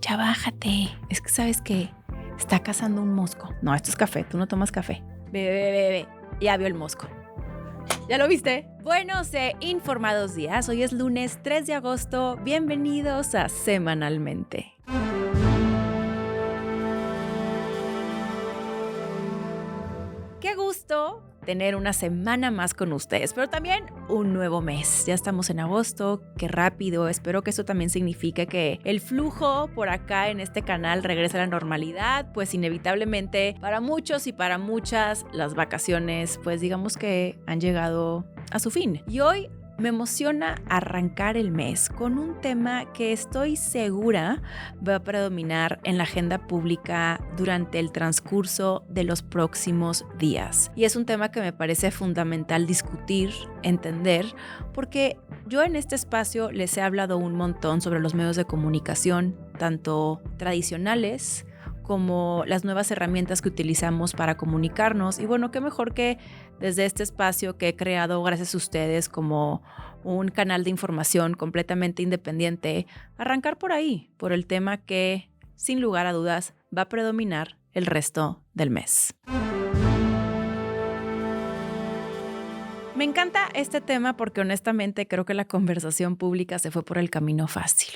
Ya bájate. Es que sabes que está cazando un mosco. No, esto es café. Tú no tomas café. Bebe. Ya vio el mosco. ¿Ya lo viste? Buenos e informados días. Hoy es lunes 3 de agosto. Bienvenidos a Semanalmente. Qué gusto tener una semana más con ustedes, pero también un nuevo mes. Ya estamos en agosto, qué rápido. Espero que eso también signifique que el flujo por acá en este canal regrese a la normalidad, pues inevitablemente para muchos y para muchas las vacaciones, pues digamos que han llegado a su fin. Y hoy me emociona arrancar el mes con un tema que estoy segura va a predominar en la agenda pública durante el transcurso de los próximos días. Y es un tema que me parece fundamental discutir, entender, porque yo en este espacio les he hablado un montón sobre los medios de comunicación, tanto tradicionales como las nuevas herramientas que utilizamos para comunicarnos. Y bueno, qué mejor que desde este espacio que he creado gracias a ustedes como un canal de información completamente independiente, arrancar por ahí, por el tema que, sin lugar a dudas, va a predominar el resto del mes. Me encanta este tema porque honestamente creo que la conversación pública se fue por el camino fácil.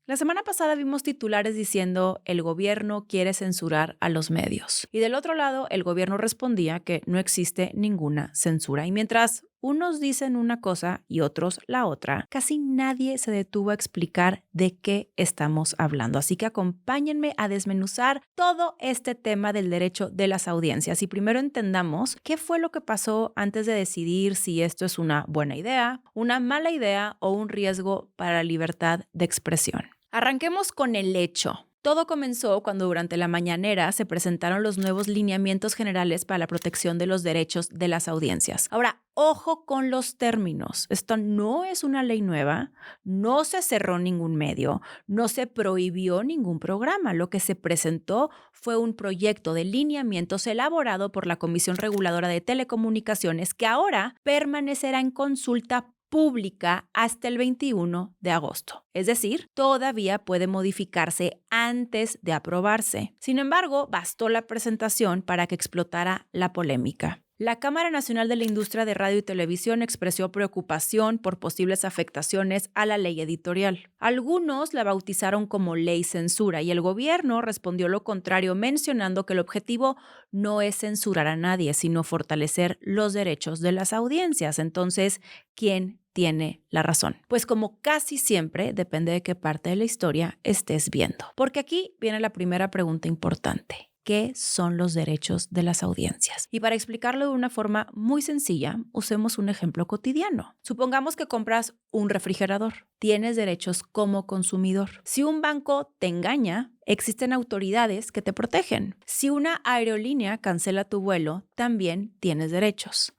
La semana pasada vimos titulares diciendo el gobierno quiere censurar a los medios. Y del otro lado, el gobierno respondía que no existe ninguna censura. Y mientras unos dicen una cosa y otros la otra, casi nadie se detuvo a explicar de qué estamos hablando. Así que acompáñenme a desmenuzar todo este tema del derecho de las audiencias. Y primero entendamos qué fue lo que pasó antes de decidir si esto es una buena idea, una mala idea o un riesgo para la libertad de expresión. Arranquemos con el hecho. Todo comenzó cuando durante la mañanera se presentaron los nuevos lineamientos generales para la protección de los derechos de las audiencias. Ahora, ojo con los términos. Esto no es una ley nueva, no se cerró ningún medio, no se prohibió ningún programa. Lo que se presentó fue un proyecto de lineamientos elaborado por la Comisión Reguladora de Telecomunicaciones que ahora permanecerá en consulta pública hasta el 21 de agosto. Es decir, todavía puede modificarse antes de aprobarse. Sin embargo, bastó la presentación para que explotara la polémica. La Cámara Nacional de la Industria de Radio y Televisión expresó preocupación por posibles afectaciones a la ley editorial. Algunos la bautizaron como ley censura y el gobierno respondió lo contrario, mencionando que el objetivo no es censurar a nadie, sino fortalecer los derechos de las audiencias. Entonces, ¿quién tiene la razón? Pues como casi siempre, depende de qué parte de la historia estés viendo. Porque aquí viene la primera pregunta importante. ¿Qué son los derechos de las audiencias? Y para explicarlo de una forma muy sencilla, usemos un ejemplo cotidiano. Supongamos que compras un refrigerador. Tienes derechos como consumidor. Si un banco te engaña, existen autoridades que te protegen. Si una aerolínea cancela tu vuelo, también tienes derechos.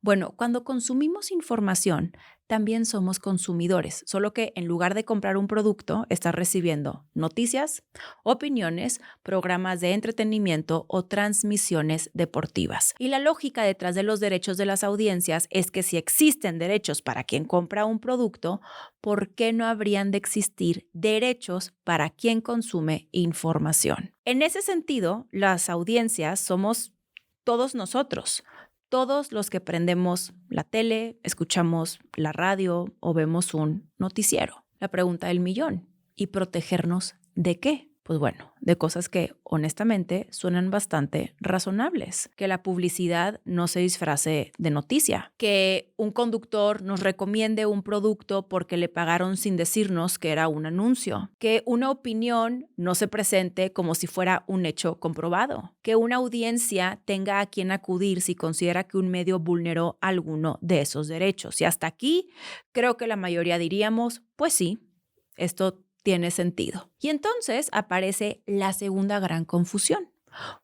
Bueno, cuando consumimos información, también somos consumidores, solo que en lugar de comprar un producto, estás recibiendo noticias, opiniones, programas de entretenimiento o transmisiones deportivas. Y la lógica detrás de los derechos de las audiencias es que si existen derechos para quien compra un producto, ¿por qué no habrían de existir derechos para quien consume información? En ese sentido, las audiencias somos todos nosotros. Todos los que prendemos la tele, escuchamos la radio o vemos un noticiero. La pregunta del millón, ¿y protegernos de qué? Pues bueno, de cosas que honestamente suenan bastante razonables. Que la publicidad no se disfrace de noticia. Que un conductor nos recomiende un producto porque le pagaron sin decirnos que era un anuncio. Que una opinión no se presente como si fuera un hecho comprobado. Que una audiencia tenga a quien acudir si considera que un medio vulneró alguno de esos derechos. Y hasta aquí creo que la mayoría diríamos, pues sí, esto tiene sentido. Y entonces aparece la segunda gran confusión.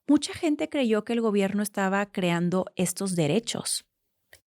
Mucha gente creyó que el gobierno estaba creando estos derechos.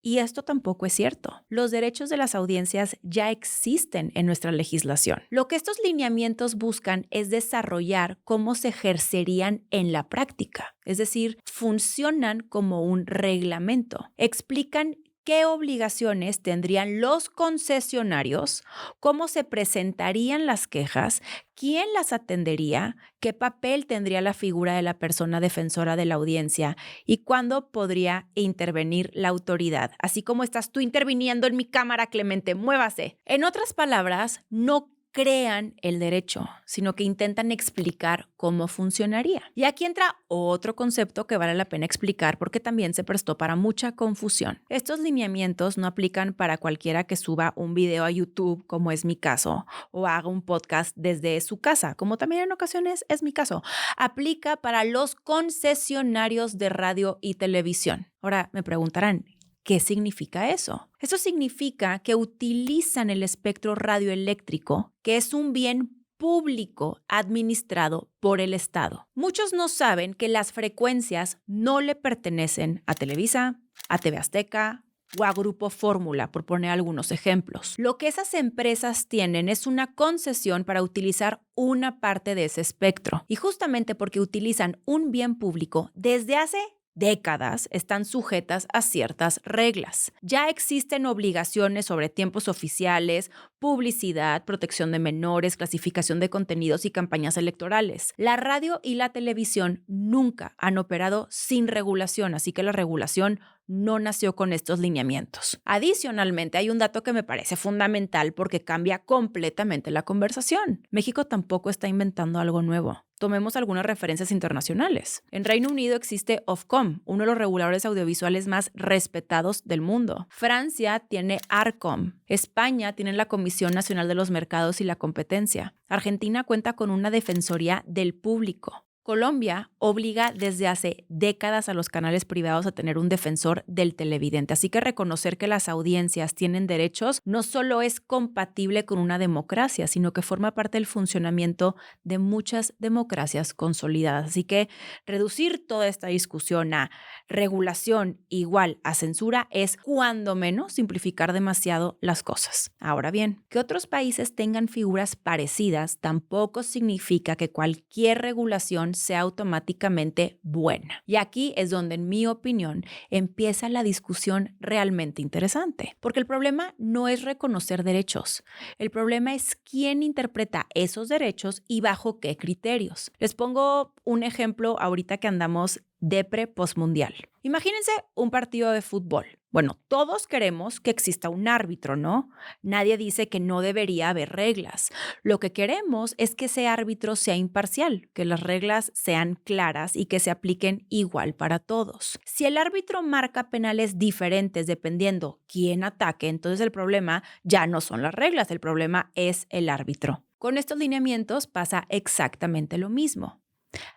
Y esto tampoco es cierto. Los derechos de las audiencias ya existen en nuestra legislación. Lo que estos lineamientos buscan es desarrollar cómo se ejercerían en la práctica. Es decir, funcionan como un reglamento. Explican qué obligaciones tendrían los concesionarios, cómo se presentarían las quejas, quién las atendería, qué papel tendría la figura de la persona defensora de la audiencia y cuándo podría intervenir la autoridad. Así como estás tú interviniendo en mi cámara, Clemente, muévase. En otras palabras, no crean el derecho, sino que intentan explicar cómo funcionaría. Y aquí entra otro concepto que vale la pena explicar porque también se prestó para mucha confusión. Estos lineamientos no aplican para cualquiera que suba un video a YouTube, como es mi caso, o haga un podcast desde su casa, como también en ocasiones es mi caso. Aplica para los concesionarios de radio y televisión. Ahora me preguntarán, ¿qué significa eso? Eso significa que utilizan el espectro radioeléctrico, que es un bien público administrado por el Estado. Muchos no saben que las frecuencias no le pertenecen a Televisa, a TV Azteca o a Grupo Fórmula, por poner algunos ejemplos. Lo que esas empresas tienen es una concesión para utilizar una parte de ese espectro. Y justamente porque utilizan un bien público desde hace décadas están sujetas a ciertas reglas. Ya existen obligaciones sobre tiempos oficiales, publicidad, protección de menores, clasificación de contenidos y campañas electorales. La radio y la televisión nunca han operado sin regulación, así que la regulación no nació con estos lineamientos. Adicionalmente, hay un dato que me parece fundamental porque cambia completamente la conversación. México tampoco está inventando algo nuevo. Tomemos algunas referencias internacionales. En Reino Unido existe Ofcom, uno de los reguladores audiovisuales más respetados del mundo. Francia tiene Arcom. España tiene la Comisión Nacional de los Mercados y la Competencia. Argentina cuenta con una Defensoría del Público. Colombia obliga desde hace décadas a los canales privados a tener un defensor del televidente. Así que reconocer que las audiencias tienen derechos no solo es compatible con una democracia, sino que forma parte del funcionamiento de muchas democracias consolidadas. Así que reducir toda esta discusión a regulación igual a censura es cuando menos simplificar demasiado las cosas. Ahora bien, que otros países tengan figuras parecidas tampoco significa que cualquier regulación sea automáticamente buena. Y aquí es donde, en mi opinión, empieza la discusión realmente interesante. Porque el problema no es reconocer derechos. El problema es quién interpreta esos derechos y bajo qué criterios. Les pongo un ejemplo ahorita que andamos depre postmundial. Imagínense un partido de fútbol. Bueno, todos queremos que exista un árbitro, ¿no? Nadie dice que no debería haber reglas. Lo que queremos es que ese árbitro sea imparcial, que las reglas sean claras y que se apliquen igual para todos. Si el árbitro marca penales diferentes dependiendo quién ataque, entonces el problema ya no son las reglas, el problema es el árbitro. Con estos lineamientos pasa exactamente lo mismo.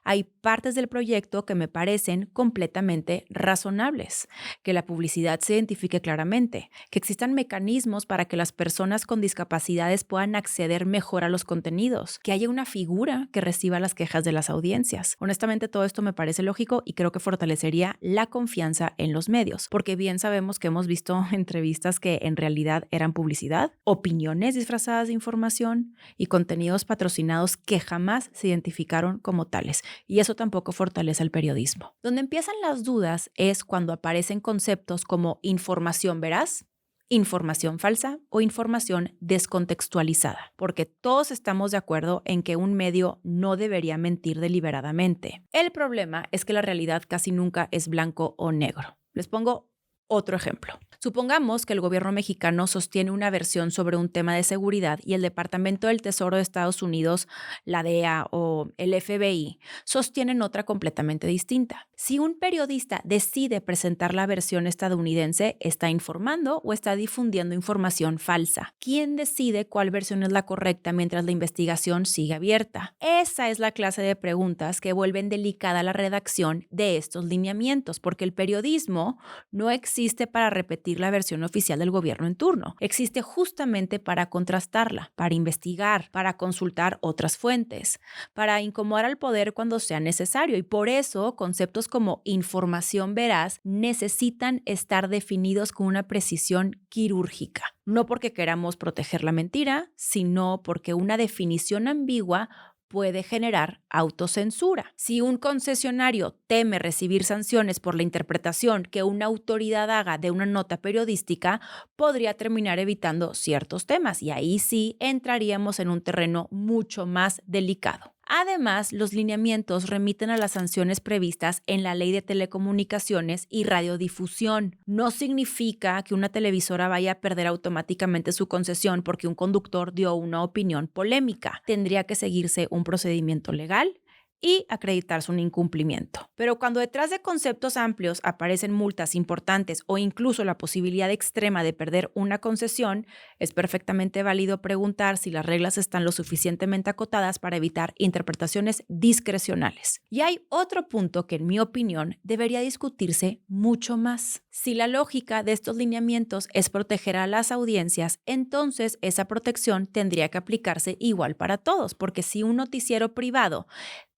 Hay partes del proyecto que me parecen completamente razonables, que la publicidad se identifique claramente, que existan mecanismos para que las personas con discapacidades puedan acceder mejor a los contenidos, que haya una figura que reciba las quejas de las audiencias. Honestamente, todo esto me parece lógico y creo que fortalecería la confianza en los medios, porque bien sabemos que hemos visto entrevistas que en realidad eran publicidad, opiniones disfrazadas de información y contenidos patrocinados que jamás se identificaron como tal. Y eso tampoco fortalece el periodismo. Donde empiezan las dudas es cuando aparecen conceptos como información veraz, información falsa o información descontextualizada, porque todos estamos de acuerdo en que un medio no debería mentir deliberadamente. El problema es que la realidad casi nunca es blanco o negro. Les pongo otro ejemplo. Supongamos que el gobierno mexicano sostiene una versión sobre un tema de seguridad y el Departamento del Tesoro de Estados Unidos, la DEA o el FBI sostienen otra completamente distinta. Si un periodista decide presentar la versión estadounidense, ¿está informando o está difundiendo información falsa? ¿Quién decide cuál versión es la correcta mientras la investigación sigue abierta? Esa es la clase de preguntas que vuelven delicada la redacción de estos lineamientos, porque el periodismo no existe para repetir la versión oficial del gobierno en turno. Existe justamente para contrastarla, para investigar, para consultar otras fuentes, para incomodar al poder cuando sea necesario. Y por eso conceptos como información veraz necesitan estar definidos con una precisión quirúrgica. No porque queramos proteger la mentira, sino porque una definición ambigua puede generar autocensura. Si un concesionario teme recibir sanciones por la interpretación que una autoridad haga de una nota periodística, podría terminar evitando ciertos temas y ahí sí entraríamos en un terreno mucho más delicado. Además, los lineamientos remiten a las sanciones previstas en la Ley de Telecomunicaciones y Radiodifusión. No significa que una televisora vaya a perder automáticamente su concesión porque un conductor dio una opinión polémica. Tendría que seguirse un procedimiento legal y acreditarse un incumplimiento. Pero cuando detrás de conceptos amplios aparecen multas importantes o incluso la posibilidad extrema de perder una concesión, es perfectamente válido preguntar si las reglas están lo suficientemente acotadas para evitar interpretaciones discrecionales. Y hay otro punto que, en mi opinión, debería discutirse mucho más. Si la lógica de estos lineamientos es proteger a las audiencias, entonces esa protección tendría que aplicarse igual para todos, porque si un noticiero privado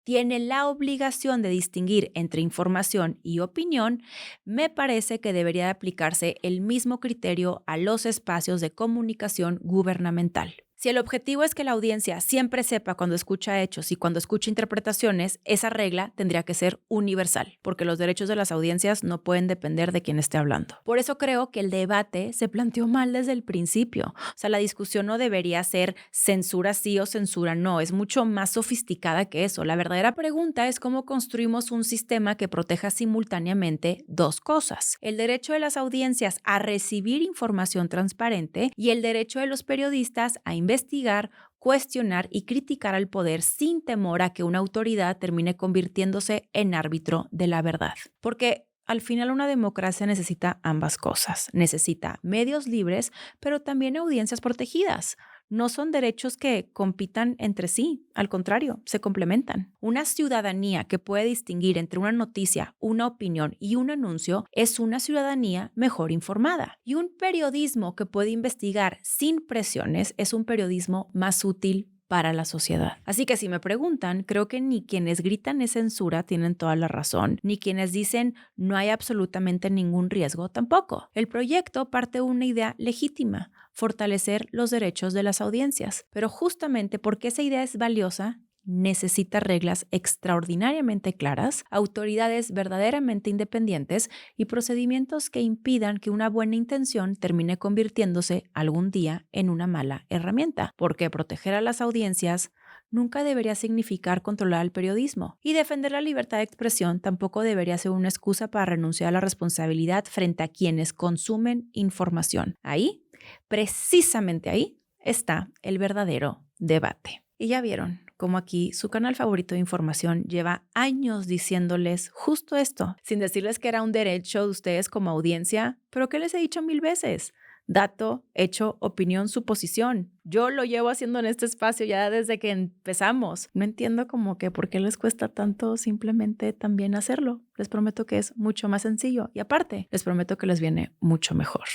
tiene la obligación de distinguir entre información y opinión, me parece que debería de aplicarse el mismo criterio a los espacios de comunicación gubernamental. Si el objetivo es que la audiencia siempre sepa cuando escucha hechos y cuando escucha interpretaciones, esa regla tendría que ser universal, porque los derechos de las audiencias no pueden depender de quien esté hablando. Por eso creo que el debate se planteó mal desde el principio. O sea, la discusión no debería ser censura sí o censura no, es mucho más sofisticada que eso. La verdadera pregunta es cómo construimos un sistema que proteja simultáneamente dos cosas: el derecho de las audiencias a recibir información transparente y el derecho de los periodistas a investigar, cuestionar y criticar al poder sin temor a que una autoridad termine convirtiéndose en árbitro de la verdad. Porque al final una democracia necesita ambas cosas. Necesita medios libres, pero también audiencias protegidas. No son derechos que compitan entre sí, al contrario, se complementan. Una ciudadanía que puede distinguir entre una noticia, una opinión y un anuncio es una ciudadanía mejor informada. Y un periodismo que puede investigar sin presiones es un periodismo más útil para la sociedad. Así que si me preguntan, creo que ni quienes gritan es censura tienen toda la razón, ni quienes dicen no hay absolutamente ningún riesgo tampoco. El proyecto parte de una idea legítima: fortalecer los derechos de las audiencias. Pero justamente porque esa idea es valiosa, necesita reglas extraordinariamente claras, autoridades verdaderamente independientes y procedimientos que impidan que una buena intención termine convirtiéndose algún día en una mala herramienta. Porque proteger a las audiencias nunca debería significar controlar al periodismo. Y defender la libertad de expresión tampoco debería ser una excusa para renunciar a la responsabilidad frente a quienes consumen información. Ahí, precisamente ahí, está el verdadero debate. Y ya vieron cómo aquí su canal favorito de información lleva años diciéndoles justo esto, sin decirles que era un derecho de ustedes como audiencia, pero ¿qué les he dicho 1000 veces? Dato, hecho, opinión, suposición. Yo lo llevo haciendo en este espacio ya desde que empezamos. No entiendo como que por qué les cuesta tanto simplemente también hacerlo. Les prometo que es mucho más sencillo y aparte, les prometo que les viene mucho mejor.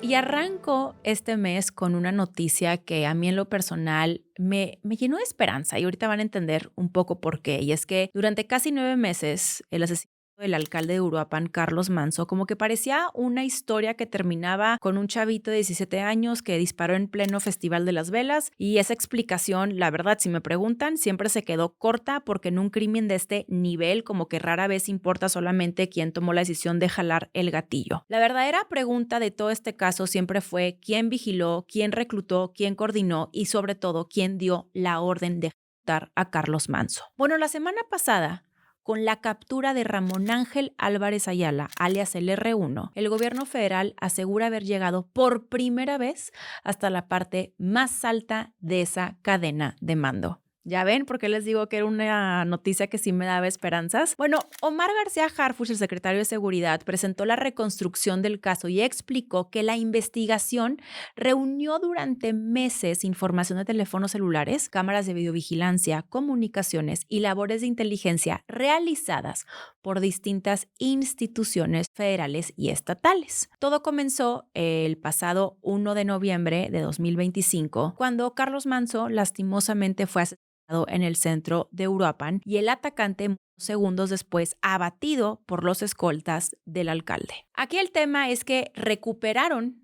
Y arranco este mes con una noticia que a mí en lo personal me llenó de esperanza y ahorita van a entender un poco por qué. Y es que durante casi 9 meses el asesinato del alcalde de Uruapan, Carlos Manzo, como que parecía una historia que terminaba con un chavito de 17 años que disparó en pleno Festival de las Velas, y esa explicación, la verdad, si me preguntan, siempre se quedó corta porque en un crimen de este nivel como que rara vez importa solamente quién tomó la decisión de jalar el gatillo. La verdadera pregunta de todo este caso siempre fue quién vigiló, quién reclutó, quién coordinó y sobre todo quién dio la orden de ejecutar a Carlos Manzo. Bueno, la semana pasada, con la captura de Ramón Ángel Álvarez Ayala, alias el R1, el gobierno federal asegura haber llegado por primera vez hasta la parte más alta de esa cadena de mando. ¿Ya ven por qué les digo que era una noticia que sí me daba esperanzas? Bueno, Omar García Harfuch, el secretario de Seguridad, presentó la reconstrucción del caso y explicó que la investigación reunió durante meses información de teléfonos celulares, cámaras de videovigilancia, comunicaciones y labores de inteligencia realizadas por distintas instituciones federales y estatales. Todo comenzó el pasado 1 de noviembre de 2025, cuando Carlos Manzo lastimosamente fue asesinado en el centro de Uruapan y el atacante segundos después abatido por los escoltas del alcalde. Aquí el tema es que recuperaron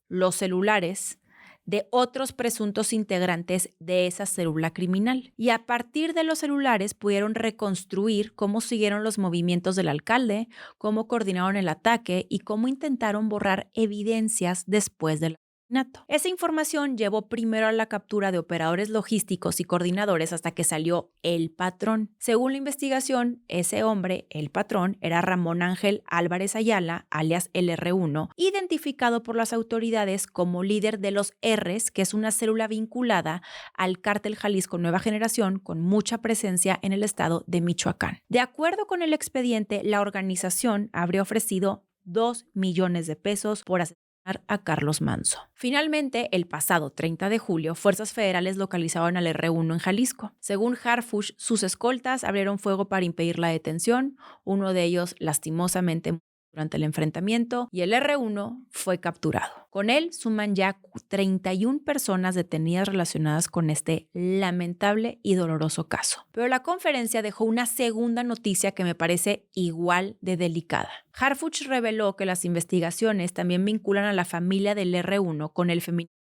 los celulares de otros presuntos integrantes de esa célula criminal. Y a partir de los celulares pudieron reconstruir cómo siguieron los movimientos del alcalde, cómo coordinaron el ataque y cómo intentaron borrar evidencias después del asesinato. Esa información llevó primero a la captura de operadores logísticos y coordinadores hasta que salió el patrón. Según la investigación, ese hombre, el patrón, era Ramón Ángel Álvarez Ayala, alias el R1, identificado por las autoridades como líder de los Rs, que es una célula vinculada al cártel Jalisco Nueva Generación con mucha presencia en el estado de Michoacán. De acuerdo con el expediente, la organización habría ofrecido 2 millones de pesos por asesinar a Carlos Manzo. Finalmente, el pasado 30 de julio, fuerzas federales localizaron al R1 en Jalisco. Según Harfuch, sus escoltas abrieron fuego para impedir la detención, uno de ellos lastimosamente murió durante el enfrentamiento y el R1 fue capturado. Con él suman ya 31 personas detenidas relacionadas con este lamentable y doloroso caso. Pero la conferencia dejó una segunda noticia que me parece igual de delicada. Harfuch reveló que las investigaciones también vinculan a la familia del R1 con el feminicidio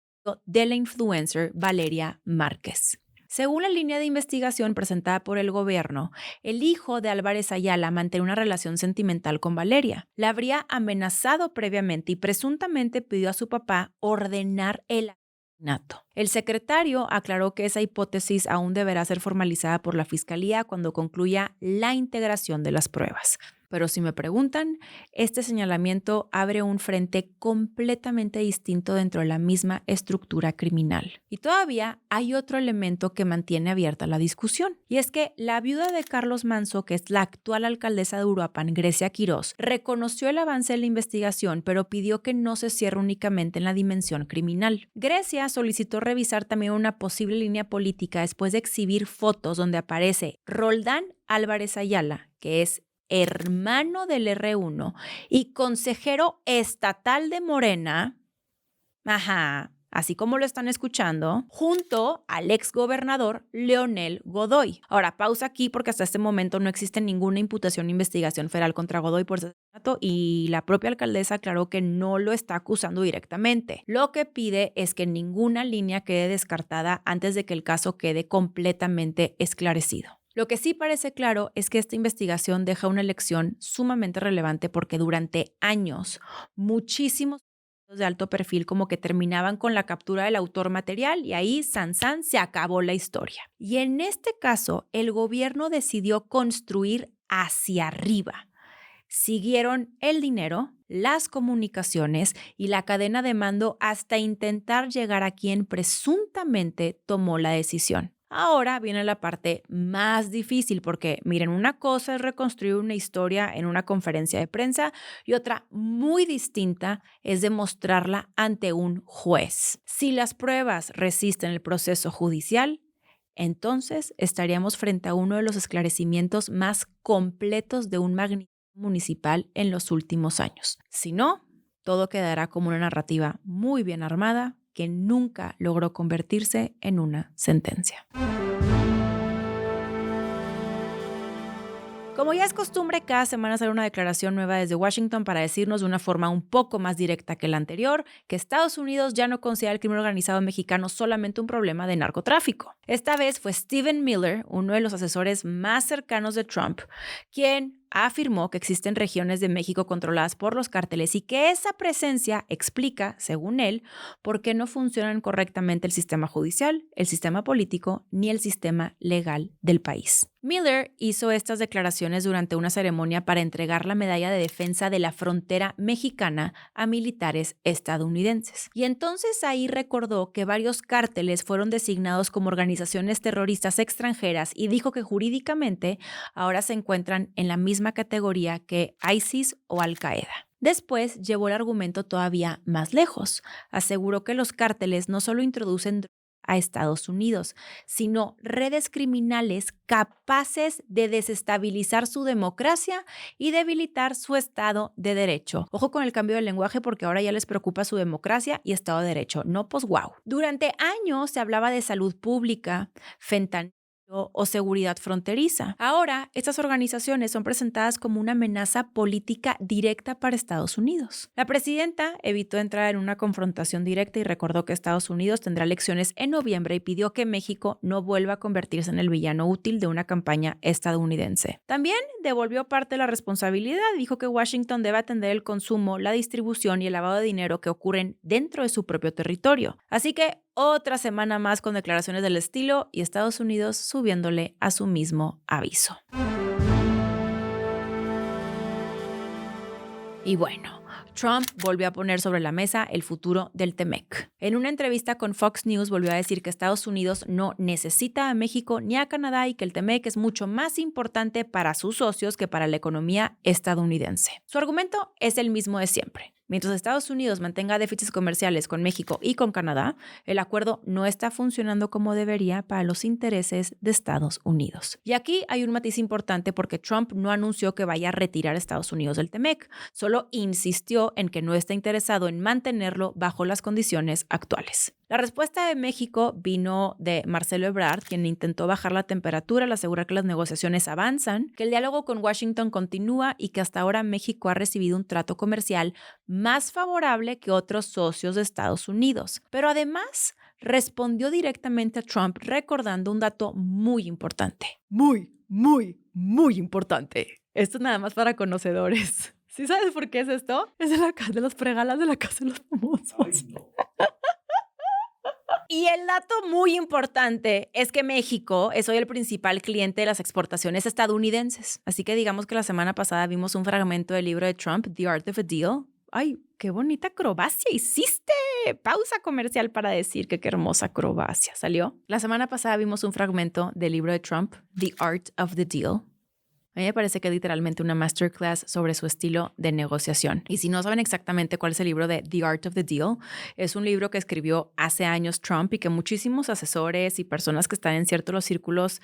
de la influencer Valeria Márquez. Según la línea de investigación presentada por el gobierno, el hijo de Álvarez Ayala mantenía una relación sentimental con Valeria. La habría amenazado previamente y presuntamente pidió a su papá ordenar el asesinato. El secretario aclaró que esa hipótesis aún deberá ser formalizada por la Fiscalía cuando concluya la integración de las pruebas. Pero si me preguntan, este señalamiento abre un frente completamente distinto dentro de la misma estructura criminal. Y todavía hay otro elemento que mantiene abierta la discusión, y es que la viuda de Carlos Manzo, que es la actual alcaldesa de Uruapan, Grecia Quirós, reconoció el avance de la investigación, pero pidió que no se cierre únicamente en la dimensión criminal. Grecia solicitó revisar también una posible línea política después de exhibir fotos donde aparece Roldán Álvarez Ayala, que es hermano del R1 y consejero estatal de Morena, así como lo están escuchando, junto al exgobernador Leonel Godoy. Ahora, pausa aquí porque hasta este momento no existe ninguna imputación o investigación federal contra Godoy por asesinato y la propia alcaldesa aclaró que no lo está acusando directamente. Lo que pide es que ninguna línea quede descartada antes de que el caso quede completamente esclarecido. Lo que sí parece claro es que esta investigación deja una lección sumamente relevante porque durante años muchísimos de alto perfil como que terminaban con la captura del autor material y ahí se acabó la historia. Y en este caso, el gobierno decidió construir hacia arriba. Siguieron el dinero, las comunicaciones y la cadena de mando hasta intentar llegar a quien presuntamente tomó la decisión. Ahora viene la parte más difícil porque, miren, una cosa es reconstruir una historia en una conferencia de prensa y otra muy distinta es demostrarla ante un juez. Si las pruebas resisten el proceso judicial, entonces estaríamos frente a uno de los esclarecimientos más completos de un magnitud municipal en los últimos años. Si no, todo quedará como una narrativa muy bien armada que nunca logró convertirse en una sentencia. Como ya es costumbre, cada semana sale una declaración nueva desde Washington para decirnos de una forma un poco más directa que la anterior que Estados Unidos ya no considera el crimen organizado mexicano solamente un problema de narcotráfico. Esta vez fue Stephen Miller, uno de los asesores más cercanos de Trump, quien afirmó que existen regiones de México controladas por los cárteles y que esa presencia explica, según él, por qué no funcionan correctamente el sistema judicial, el sistema político ni el sistema legal del país. Miller hizo estas declaraciones durante una ceremonia para entregar la medalla de defensa de la frontera mexicana a militares estadounidenses. Y entonces ahí recordó que varios cárteles fueron designados como organizaciones terroristas extranjeras y dijo que jurídicamente ahora se encuentran en la misma categoría que ISIS o Al-Qaeda. Después llevó el argumento todavía más lejos. Aseguró que los cárteles no solo introducen a Estados Unidos, sino redes criminales capaces de desestabilizar su democracia y debilitar su Estado de Derecho. Ojo con el cambio de lenguaje porque ahora ya les preocupa su democracia y Estado de Derecho, no pues wow. Durante años se hablaba de salud pública, fentanilo, o seguridad fronteriza. Ahora, estas organizaciones son presentadas como una amenaza política directa para Estados Unidos. La presidenta evitó entrar en una confrontación directa y recordó que Estados Unidos tendrá elecciones en noviembre y pidió que México no vuelva a convertirse en el villano útil de una campaña estadounidense. También devolvió parte de la responsabilidad. Dijo que Washington debe atender el consumo, la distribución y el lavado de dinero que ocurren dentro de su propio territorio. Así que otra semana más con declaraciones del estilo y Estados Unidos subiéndole a su mismo aviso. Y bueno, Trump volvió a poner sobre la mesa el futuro del TEMEC. En una entrevista con Fox News volvió a decir que Estados Unidos no necesita a México ni a Canadá y que el TEMEC es mucho más importante para sus socios que para la economía estadounidense. Su argumento es el mismo de siempre. Mientras Estados Unidos mantenga déficits comerciales con México y con Canadá, el acuerdo no está funcionando como debería para los intereses de Estados Unidos. Y aquí hay un matiz importante porque Trump no anunció que vaya a retirar a Estados Unidos del TEMEC, solo insistió en que no está interesado en mantenerlo bajo las condiciones actuales. La respuesta de México vino de Marcelo Ebrard, quien intentó bajar la temperatura al asegurar que las negociaciones avanzan, que el diálogo con Washington continúa y que hasta ahora México ha recibido un trato comercial más favorable que otros socios de Estados Unidos. Pero además respondió directamente a Trump recordando un dato muy importante. Muy importante. Esto es nada más para conocedores. ¿Sí sabes por qué es esto? Es de los fregalas de la Casa de los Famosos. Ay, no. Y el dato muy importante es que México es hoy el principal cliente de las exportaciones estadounidenses. Así que digamos que la semana pasada vimos un fragmento del libro de Trump, The Art of a Deal. ¡Ay, qué bonita acrobacia hiciste! Pausa comercial para decir que qué hermosa acrobacia salió. La semana pasada vimos un fragmento del libro de Trump, The Art of the Deal. A mí me parece que es literalmente una masterclass sobre su estilo de negociación. Y si no saben exactamente cuál es el libro de The Art of the Deal, es un libro que escribió hace años Trump y que muchísimos asesores y personas que están en ciertos los círculos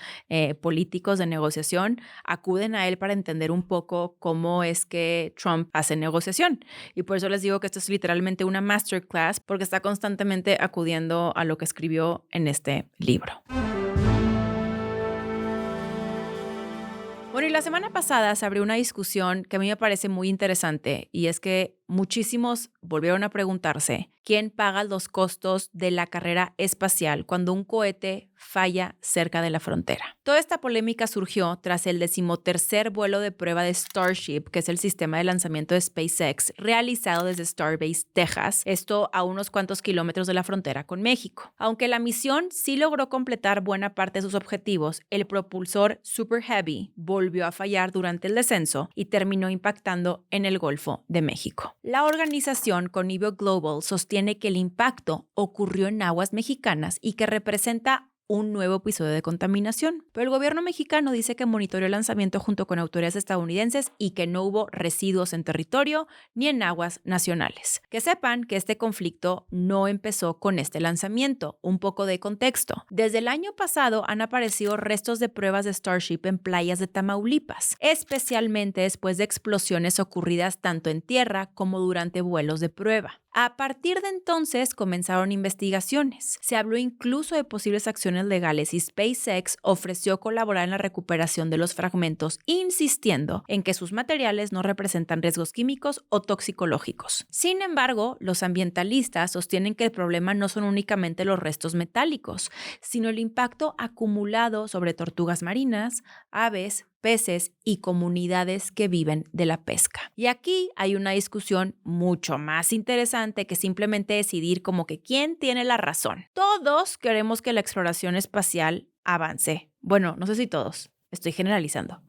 políticos de negociación acuden a él para entender un poco cómo es que Trump hace negociación. Y por eso les digo que esto es literalmente una masterclass porque está constantemente acudiendo a lo que escribió en este libro. Bueno, y la semana pasada se abrió una discusión que a mí me parece muy interesante y es que muchísimos volvieron a preguntarse quién paga los costos de la carrera espacial cuando un cohete falla cerca de la frontera. Toda esta polémica surgió tras el 13º vuelo de prueba de Starship, que es el sistema de lanzamiento de SpaceX, realizado desde Starbase, Texas, esto a unos cuantos kilómetros de la frontera con México. Aunque la misión sí logró completar buena parte de sus objetivos, el propulsor Super Heavy volvió a fallar durante el descenso y terminó impactando en el Golfo de México. La organización Conivio Global sostiene que el impacto ocurrió en aguas mexicanas y que representa un nuevo episodio de contaminación. Pero el gobierno mexicano dice que monitoreó el lanzamiento junto con autoridades estadounidenses y que no hubo residuos en territorio ni en aguas nacionales. Que sepan que este conflicto no empezó con este lanzamiento. Un poco de contexto. Desde el año pasado han aparecido restos de pruebas de Starship en playas de Tamaulipas, especialmente después de explosiones ocurridas tanto en tierra como durante vuelos de prueba. A partir de entonces comenzaron investigaciones. Se habló incluso de posibles acciones legales y SpaceX ofreció colaborar en la recuperación de los fragmentos, insistiendo en que sus materiales no representan riesgos químicos o toxicológicos. Sin embargo, los ambientalistas sostienen que el problema no son únicamente los restos metálicos, sino el impacto acumulado sobre tortugas marinas, aves, peces y comunidades que viven de la pesca. Y aquí hay una discusión mucho más interesante que simplemente decidir como que quién tiene la razón. Todos queremos que la exploración espacial avance. Bueno, no sé si todos, estoy generalizando.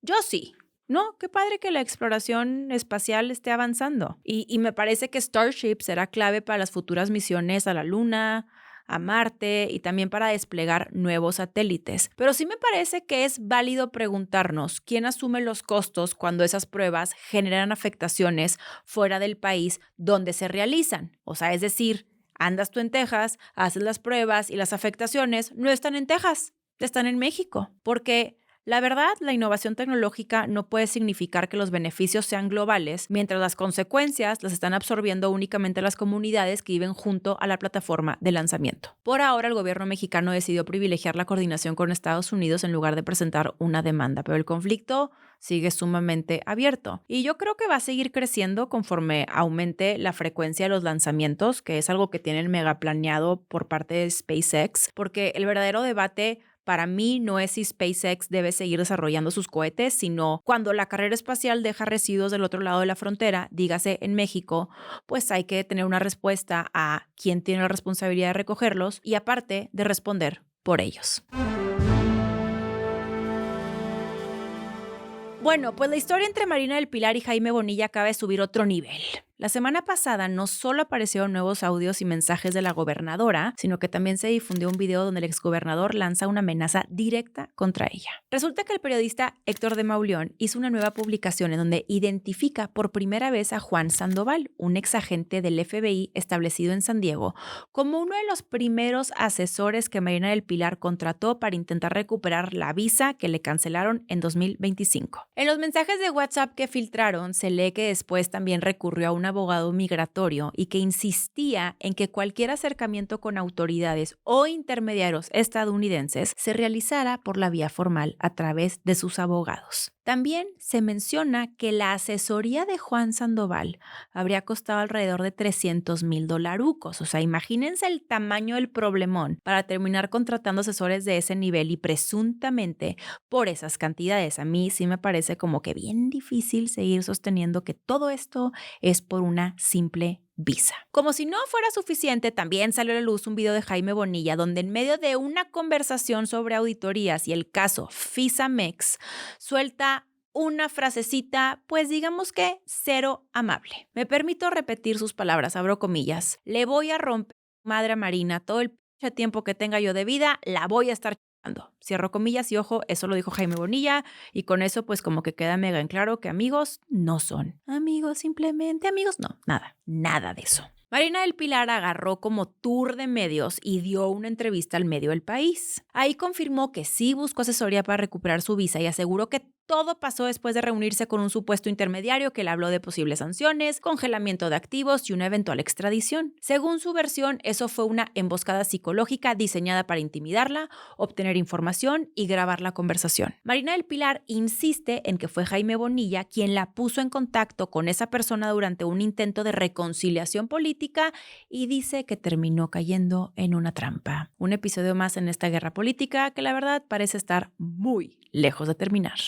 Yo sí. No, qué padre que la exploración espacial esté avanzando. Y me parece que Starship será clave para las futuras misiones a la Luna, a Marte y también para desplegar nuevos satélites. Pero sí me parece que es válido preguntarnos quién asume los costos cuando esas pruebas generan afectaciones fuera del país donde se realizan. O sea, es decir, andas tú en Texas, haces las pruebas y las afectaciones no están en Texas, están en México. Porque La verdad, la innovación tecnológica no puede significar que los beneficios sean globales, mientras las consecuencias las están absorbiendo únicamente las comunidades que viven junto a la plataforma de lanzamiento. Por ahora, el gobierno mexicano decidió privilegiar la coordinación con Estados Unidos en lugar de presentar una demanda, pero el conflicto sigue sumamente abierto. Y yo creo que va a seguir creciendo conforme aumente la frecuencia de los lanzamientos, que es algo que tienen mega planeado por parte de SpaceX, porque el verdadero debate para mí no es si SpaceX debe seguir desarrollando sus cohetes, sino cuando la carrera espacial deja residuos del otro lado de la frontera, dígase en México, pues hay que tener una respuesta a quién tiene la responsabilidad de recogerlos y aparte de responder por ellos. Bueno, pues la historia entre Marina del Pilar y Jaime Bonilla acaba de subir otro nivel. La semana pasada no solo aparecieron nuevos audios y mensajes de la gobernadora, sino que también se difundió un video donde el exgobernador lanza una amenaza directa contra ella. Resulta que el periodista Héctor de Mauleón hizo una nueva publicación en donde identifica por primera vez a Juan Sandoval, un exagente del FBI establecido en San Diego, como uno de los primeros asesores que Marina del Pilar contrató para intentar recuperar la visa que le cancelaron en 2025. En los mensajes de WhatsApp que filtraron se lee que después también recurrió a un abogado migratorio y que insistía en que cualquier acercamiento con autoridades o intermediarios estadounidenses se realizara por la vía formal a través de sus abogados. También se menciona que la asesoría de Juan Sandoval habría costado alrededor de $300,000. O sea, imagínense el tamaño del problemón para terminar contratando asesores de ese nivel y presuntamente por esas cantidades. A mí sí me parece como que bien difícil seguir sosteniendo que todo esto es por una simple visa. Como si no fuera suficiente, también salió a la luz un video de Jaime Bonilla donde en medio de una conversación sobre auditorías y el caso FISAMEX suelta una frasecita, pues digamos que cero amable. Me permito repetir sus palabras, abro comillas. Le voy a romper madre a Marina todo el tiempo que tenga yo de vida, la voy a estar chingando. Cierro comillas y ojo, eso lo dijo Jaime Bonilla y con eso pues como que queda mega en claro que amigos no son. Amigos, simplemente amigos, no, nada de eso. Marina del Pilar agarró como tour de medios y dio una entrevista al medio El País. Ahí confirmó que sí buscó asesoría para recuperar su visa y aseguró que todo pasó después de reunirse con un supuesto intermediario que le habló de posibles sanciones, congelamiento de activos y una eventual extradición. Según su versión, eso fue una emboscada psicológica diseñada para intimidarla, obtener información y grabar la conversación. Marina del Pilar insiste en que fue Jaime Bonilla quien la puso en contacto con esa persona durante un intento de reconciliación política y dice que terminó cayendo en una trampa. Un episodio más en esta guerra política que la verdad parece estar muy lejos de terminar.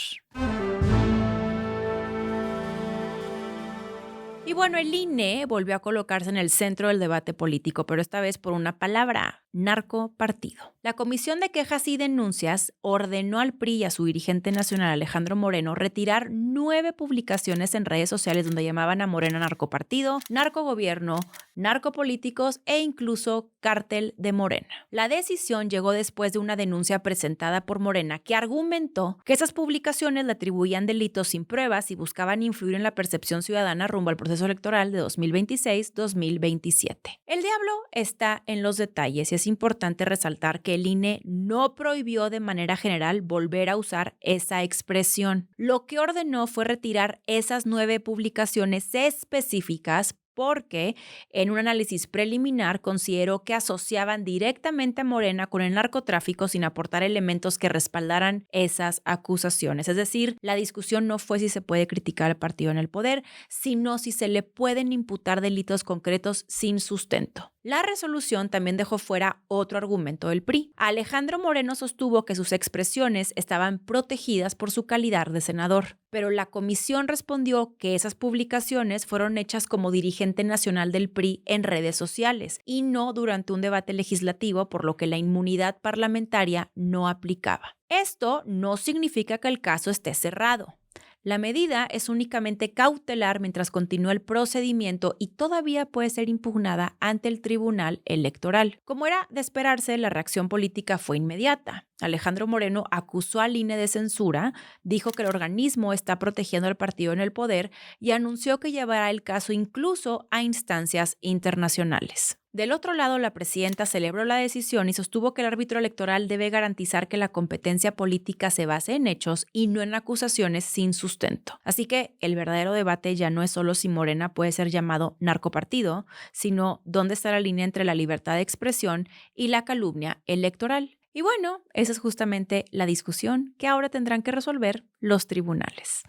Y bueno, el INE volvió a colocarse en el centro del debate político, pero esta vez por una palabra: narcopartido. La Comisión de Quejas y Denuncias ordenó al PRI y a su dirigente nacional Alejandro Moreno retirar 9 publicaciones en redes sociales donde llamaban a Morena narcopartido, narcogobierno, narcopolíticos e incluso cártel de Morena. La decisión llegó después de una denuncia presentada por Morena que argumentó que esas publicaciones le atribuían delitos sin pruebas y buscaban influir en la percepción ciudadana rumbo al proceso electoral de 2026-2027. El diablo está en los detalles y es importante resaltar que el INE no prohibió de manera general volver a usar esa expresión. Lo que ordenó fue retirar esas 9 publicaciones específicas porque en un análisis preliminar consideró que asociaban directamente a Morena con el narcotráfico sin aportar elementos que respaldaran esas acusaciones. Es decir, la discusión no fue si se puede criticar al partido en el poder, sino si se le pueden imputar delitos concretos sin sustento. La resolución también dejó fuera otro argumento del PRI. Alejandro Moreno sostuvo que sus expresiones estaban protegidas por su calidad de senador, pero la comisión respondió que esas publicaciones fueron hechas como dirigente nacional del PRI en redes sociales y no durante un debate legislativo, por lo que la inmunidad parlamentaria no aplicaba. Esto no significa que el caso esté cerrado. La medida es únicamente cautelar mientras continúa el procedimiento y todavía puede ser impugnada ante el Tribunal Electoral. Como era de esperarse, la reacción política fue inmediata. Alejandro Moreno acusó al INE de censura, dijo que el organismo está protegiendo al partido en el poder y anunció que llevará el caso incluso a instancias internacionales. Del otro lado, la presidenta celebró la decisión y sostuvo que el árbitro electoral debe garantizar que la competencia política se base en hechos y no en acusaciones sin sustento. Así que el verdadero debate ya no es solo si Morena puede ser llamado narcopartido, sino dónde está la línea entre la libertad de expresión y la calumnia electoral. Y bueno, esa es justamente la discusión que ahora tendrán que resolver los tribunales.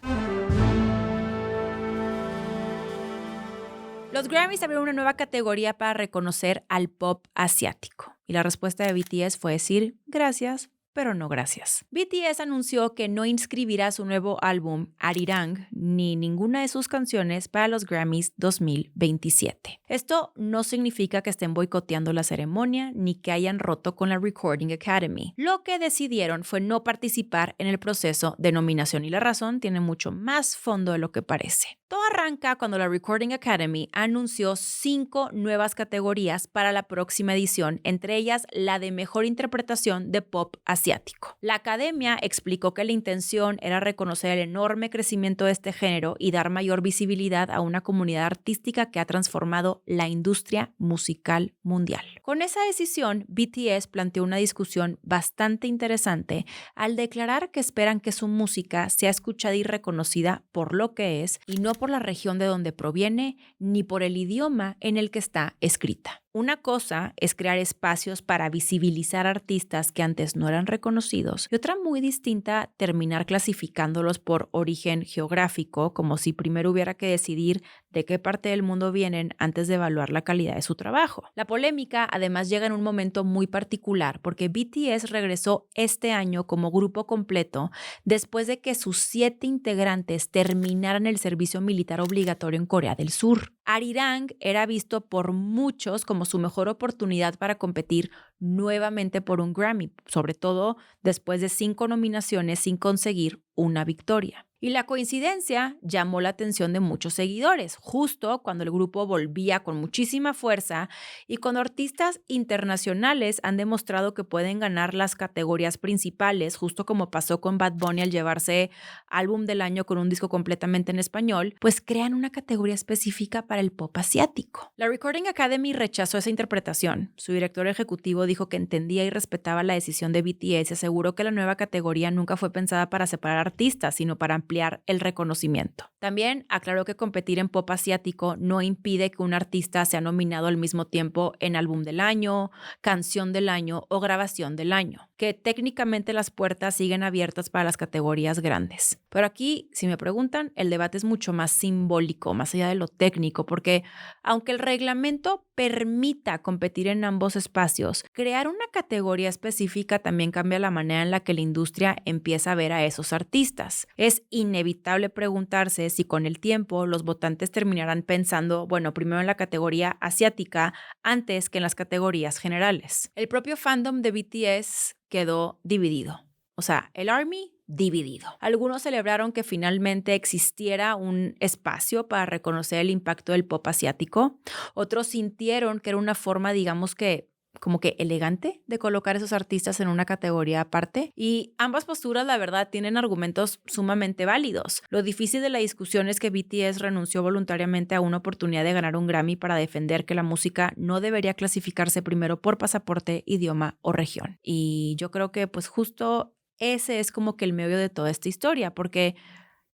Los Grammys abrieron una nueva categoría para reconocer al pop asiático. Y la respuesta de BTS fue decir gracias, pero no gracias. BTS anunció que no inscribirá su nuevo álbum, Arirang, ni ninguna de sus canciones para los Grammys 2027. Esto no significa que estén boicoteando la ceremonia ni que hayan roto con la Recording Academy. Lo que decidieron fue no participar en el proceso de nominación y la razón tiene mucho más fondo de lo que parece. Todo arranca cuando la Recording Academy anunció 5 nuevas categorías para la próxima edición, entre ellas la de mejor interpretación de pop asiático. La academia explicó que la intención era reconocer el enorme crecimiento de este género y dar mayor visibilidad a una comunidad artística que ha transformado la industria musical mundial. Con esa decisión, BTS planteó una discusión bastante interesante al declarar que esperan que su música sea escuchada y reconocida por lo que es y no por la región de donde proviene ni por el idioma en el que está escrita. Una cosa es crear espacios para visibilizar artistas que antes no eran reconocidos y otra muy distinta terminar clasificándolos por origen geográfico, como si primero hubiera que decidir de qué parte del mundo vienen antes de evaluar la calidad de su trabajo. La polémica además llega en un momento muy particular porque BTS regresó este año como grupo completo después de que sus 7 integrantes terminaran el servicio militar obligatorio en Corea del Sur. Arirang era visto por muchos como su mejor oportunidad para competir nuevamente por un Grammy, sobre todo después de 5 nominaciones sin conseguir una victoria. Y la coincidencia llamó la atención de muchos seguidores, justo cuando el grupo volvía con muchísima fuerza y cuando artistas internacionales han demostrado que pueden ganar las categorías principales, justo como pasó con Bad Bunny al llevarse álbum del año con un disco completamente en español, pues crean una categoría específica para el pop asiático. La Recording Academy rechazó esa interpretación. Su director ejecutivo dijo que entendía y respetaba la decisión de BTS y aseguró que la nueva categoría nunca fue pensada para separar artistas, sino para ampliar el reconocimiento. También aclaró que competir en pop asiático no impide que un artista sea nominado al mismo tiempo en álbum del año, canción del año o grabación del año, que técnicamente las puertas siguen abiertas para las categorías grandes. Pero aquí, si me preguntan, el debate es mucho más simbólico, más allá de lo técnico, porque aunque el reglamento permita competir en ambos espacios, crear una categoría específica también cambia la manera en la que la industria empieza a ver a esos artistas. Es inevitable preguntarse si con el tiempo los votantes terminarán pensando, bueno, primero en la categoría asiática antes que en las categorías generales. El propio fandom de BTS quedó dividido. O sea, el ARMY dividido. Algunos celebraron que finalmente existiera un espacio para reconocer el impacto del pop asiático. Otros sintieron que era una forma, digamos que como que elegante de colocar a esos artistas en una categoría aparte. Y ambas posturas, la verdad, tienen argumentos sumamente válidos. Lo difícil de la discusión es que BTS renunció voluntariamente a una oportunidad de ganar un Grammy para defender que la música no debería clasificarse primero por pasaporte, idioma o región. Y yo creo que pues justo ese es como que el meollo de toda esta historia, porque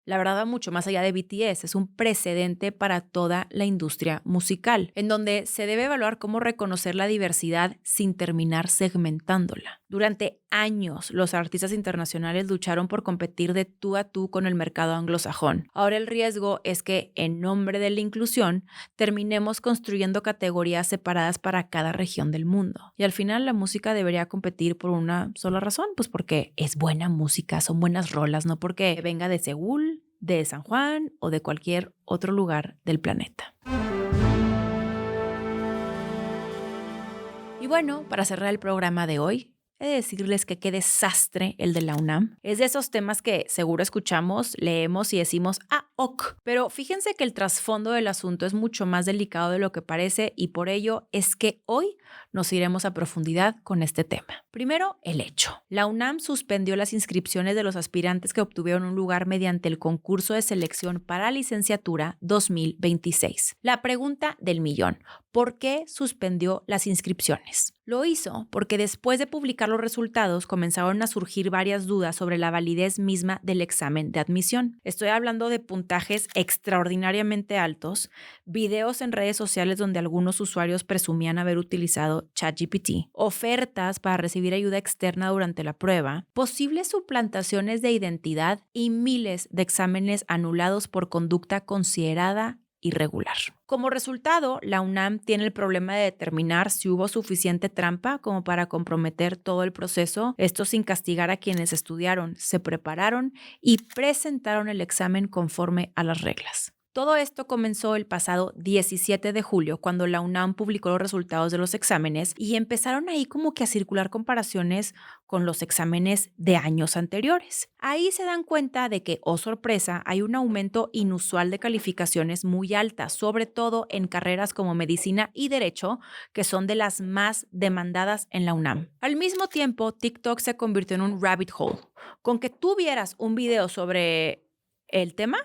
la verdad va mucho más allá de BTS, es un precedente para toda la industria musical, en donde se debe evaluar cómo reconocer la diversidad sin terminar segmentándola. Durante años, los artistas internacionales lucharon por competir de tú a tú con el mercado anglosajón. Ahora el riesgo es que, en nombre de la inclusión, terminemos construyendo categorías separadas para cada región del mundo. Y al final la música debería competir por una sola razón, pues porque es buena música, son buenas rolas, no porque venga de Seúl, de San Juan o de cualquier otro lugar del planeta. Y bueno, para cerrar el programa de hoy, he de decirles que qué desastre el de la UNAM. Es de esos temas que seguro escuchamos, leemos y decimos, ok. Pero fíjense que el trasfondo del asunto es mucho más delicado de lo que parece y por ello es que hoy nos iremos a profundidad con este tema. Primero, el hecho. La UNAM suspendió las inscripciones de los aspirantes que obtuvieron un lugar mediante el concurso de selección para licenciatura 2026. La pregunta del millón: ¿por qué suspendió las inscripciones? Lo hizo porque después de publicar los resultados comenzaron a surgir varias dudas sobre la validez misma del examen de admisión. Estoy hablando de puntajes extraordinariamente altos, videos en redes sociales donde algunos usuarios presumían haber utilizado ChatGPT, ofertas para recibir ayuda externa durante la prueba, posibles suplantaciones de identidad y miles de exámenes anulados por conducta considerada irregular. Como resultado, la UNAM tiene el problema de determinar si hubo suficiente trampa como para comprometer todo el proceso, esto sin castigar a quienes estudiaron, se prepararon y presentaron el examen conforme a las reglas. Todo esto comenzó el pasado 17 de julio, cuando la UNAM publicó los resultados de los exámenes y empezaron ahí como que a circular comparaciones con los exámenes de años anteriores. Ahí se dan cuenta de que, oh sorpresa, hay un aumento inusual de calificaciones muy altas, sobre todo en carreras como medicina y derecho, que son de las más demandadas en la UNAM. Al mismo tiempo, TikTok se convirtió en un rabbit hole. Con que tú vieras un video sobre el tema,